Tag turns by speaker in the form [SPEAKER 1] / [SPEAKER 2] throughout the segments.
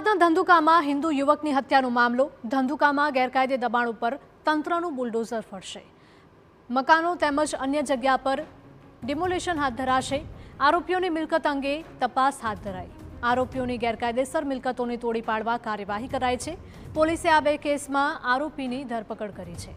[SPEAKER 1] અમદાવાદના ધંધુકામાં હિન્દુ યુવકની હત્યાનો મામલો। ધંધુકામાં ગેરકાયદે દબાણ ઉપર તંત્રનું બુલડોઝર ફરશે। મકાનો તેમજ અન્ય જગ્યા પર ડિમોલિશન હાથ ધરાશે। આરોપીઓની મિલકત અંગે તપાસ હાથ ધરાઈ। આરોપીઓની ગેરકાયદેસર મિલકતોને તોડી પાડવા કાર્યવાહી કરાઈ છે। પોલીસે આ બે કેસમાં આરોપીની ધરપકડ કરી છે।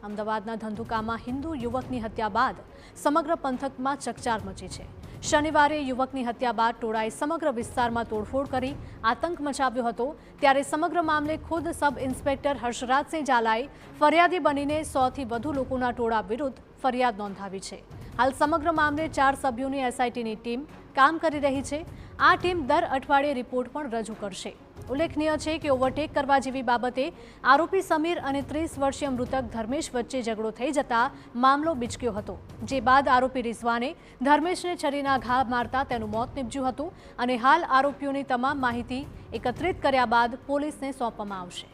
[SPEAKER 1] અમદાવાદના ધંધુકામાં હિન્દુ યુવકની હત્યા બાદ સમગ્ર પંથકમાં ચકચાર મચી છે। શનિવારે યુવકની હત્યા બાદ ટોળાએ સમગ્ર વિસ્તારમાં તોડફોડ કરી આતંક મચાવ્યો હતો। ત્યારે સમગ્ર મામલે ખુદ સબ ઇન્સ્પેક્ટર હર્ષરાજસિંહ ઝાલાએ ફરિયાદી બનીને 100થી વધુ લોકોના ટોળા વિરુદ્ધ ફરિયાદ નોંધાવી છે। હાલ સમગ્ર મામલે 4 સભ્યોની એસઆઈટીની ટીમ કામ કરી રહી છે। આ ટીમ દર અઠવાડિયે રિપોર્ટ પણ રજૂ કરશે। ઉલ્લેખનીય છે કે ઓવરટેક કરવા જેવી બાબતે આરોપી સમીર અને 30 વર્ષીય મૃતક ધર્મેશ વચ્ચે ઝઘડો થઈ જતા મામલો બીચક્યો હતો। જે બાદ આરોપી રિઝવાને ધર્મેશને છરીના ઘા મારતા તેનું મોત નીપજ્યું હતું અને હાલ આરોપીઓની તમામ માહિતી એકત્રિત કર્યા બાદ પોલીસને સોંપવામાં આવશે।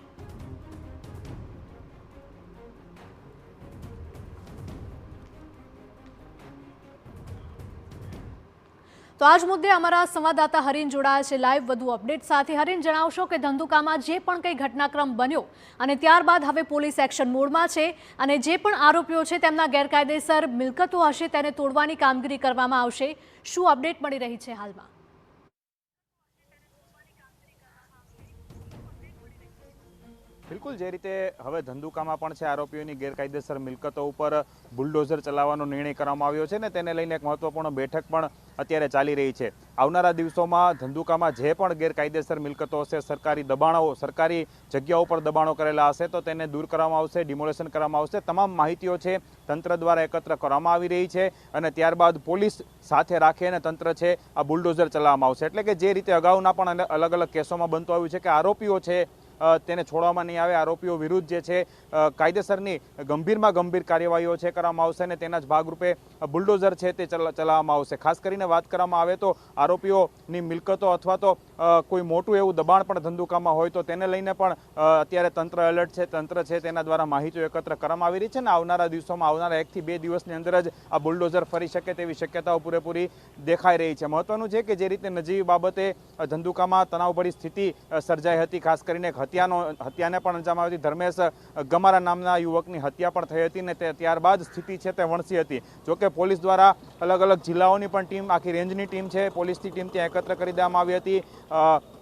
[SPEAKER 1] તો આજ મુદ્દે અમારા સંવાદદાતા હરીન જોડાયા છે લાઈવ વધુ અપડેટ સાથે। હરીન, જણાવશો કે ધંધુકામાં જે પણ કંઈ ઘટનાક્રમ બન્યો અને ત્યારબાદ હવે પોલીસ એક્શન મોડમાં છે અને જે પણ આરોપીઓ છે તેમના ગેરકાયદેસર મિલકતો હશે તેને તોડવાની કામગીરી કરવામાં આવશે। શું અપડેટ મળી રહી છે હાલમાં?
[SPEAKER 2] બિલકુલ, જે રીતે હવે ધંધુકામાં પણ છે આરોપીઓની ગેરકાયદેસર મિલકતો ઉપર બુલડોઝર ચલાવવાનો નિર્ણય કરવામાં આવ્યો છે ને તેને લઈને એક મહત્વપૂર્ણ બેઠક પણ અત્યારે ચાલી રહી છે। આવનારા દિવસોમાં ધંધુકામાં જે પણ ગેરકાયદેસર મિલકતો હશે, સરકારી દબાણો, સરકારી જગ્યાઓ પર દબાણો કરેલા હશે તો તેને દૂર કરવામાં આવશે, ડિમોલેશન કરવામાં આવશે। તમામ માહિતીઓ છે તંત્ર દ્વારા એકત્ર કરવામાં આવી રહી છે અને ત્યારબાદ પોલીસ સાથે રાખી અને તંત્ર છે આ બુલડોઝર ચલાવવામાં આવશે। એટલે કે જે રીતે અગાઉના પણ અલગ અલગ કેસોમાં બનતું આવ્યું છે કે આરોપીઓ છે તેને છોડવામાં નહીં આવે, આરોપીઓ વિરુદ્ધ જે છે કાયદેસરની ગંભીરમાં ગંભીર કાર્યવાહીઓ છે કરવામાં આવશે અને તેના જ ભાગરૂપે બુલડોઝર છે તે ચલાવવામાં આવશે। ખાસ કરીને વાત કરવામાં આવે તો આરોપીઓની મિલકતો અથવા તો કોઈ મોટું એવું દબાણ પણ ધંધુકામાં હોય તો તેને લઈને પણ અત્યારે તંત્ર એલર્ટ છે, તંત્ર છે તેના દ્વારા માહિતીઓ એકત્ર કરવામાં આવી રહી છે અને આવનારા દિવસોમાં આવનારા 1 થી 2 દિવસની અંદર જ આ બુલડોઝર ફરી શકે તેવી શક્યતાઓ પૂરેપૂરી દેખાઈ રહી છે। મહત્વનું છે કે જે રીતે નજીવી બાબતે ધંધુકામાં તણાવભરી સ્થિતિ સર્જાઈ હતી, ખાસ કરીને હત્યાને પણ અંજામ આવી હતી। ધર્મેશ ગમારા નામના યુવકની હત્યા પણ થઈ હતી ને ત્યારબાદ સ્થિતિ છે તે વણસી હતી। જોકે પોલીસ દ્વારા અલગ અલગ જિલ્લાઓની પણ ટીમ, આખી રેન્જની ટીમ છે, પોલીસની ટીમ ત્યાં એકત્ર કરી દેવામાં આવી હતી।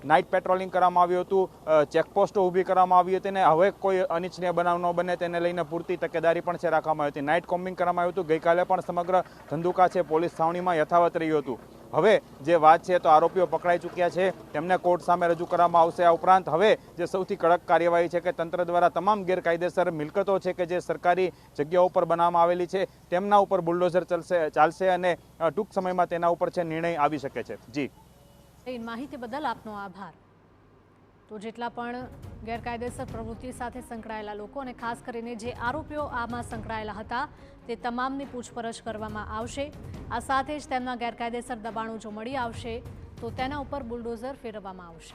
[SPEAKER 2] નાઇટ પેટ્રોલિંગ કરવામાં આવ્યું હતું, ચેકપોસ્ટો ઊભી કરવામાં આવી હતી અને હવે કોઈ અનિચ્છનીય બનાવ ન બને તેને લઈને પૂરતી તકેદારી પણ છે રાખવામાં આવી હતી। નાઇટ કોમ્બિંગ કરવામાં આવ્યું હતું। ગઈકાલે પણ સમગ્ર ધંધુકા છે પોલીસ છાવણીમાં યથાવત રહ્યું હતું। હવે જે વાત છે તો આરોપીઓ પકડાઈ ચૂક્યા છે, તેમને કોર્ટ સામે રજૂ કરવામાં આવશે। આ ઉપરાંત હવે જે સૌથી કડક કાર્યવાહી છે કે તંત્ર દ્વારા તમામ ગેરકાયદેસર મિલકતો છે કે જે સરકારી જગ્યાઓ ઉપર બનાવવામાં આવેલી છે તેમના ઉપર બુલડોઝર ચાલશે અને ટૂંક સમયમાં તેના ઉપર છે નિર્ણય આવી શકે છે। જી,
[SPEAKER 1] માહિતી બદલ આપનો આભાર। તો જેટલા પણ ગેરકાયદેસર પ્રવૃત્તિ સાથે સંકળાયેલા લોકો અને ખાસ કરીને જે આરોપીઓ આમાં સંકળાયેલા હતા તે તમામની પૂછપરછ કરવામાં આવશે। આ સાથે જ તેમના ગેરકાયદેસર દબાણો જો મળી આવશે તો તેના ઉપર બુલડોઝર ફેરવવામાં આવશે।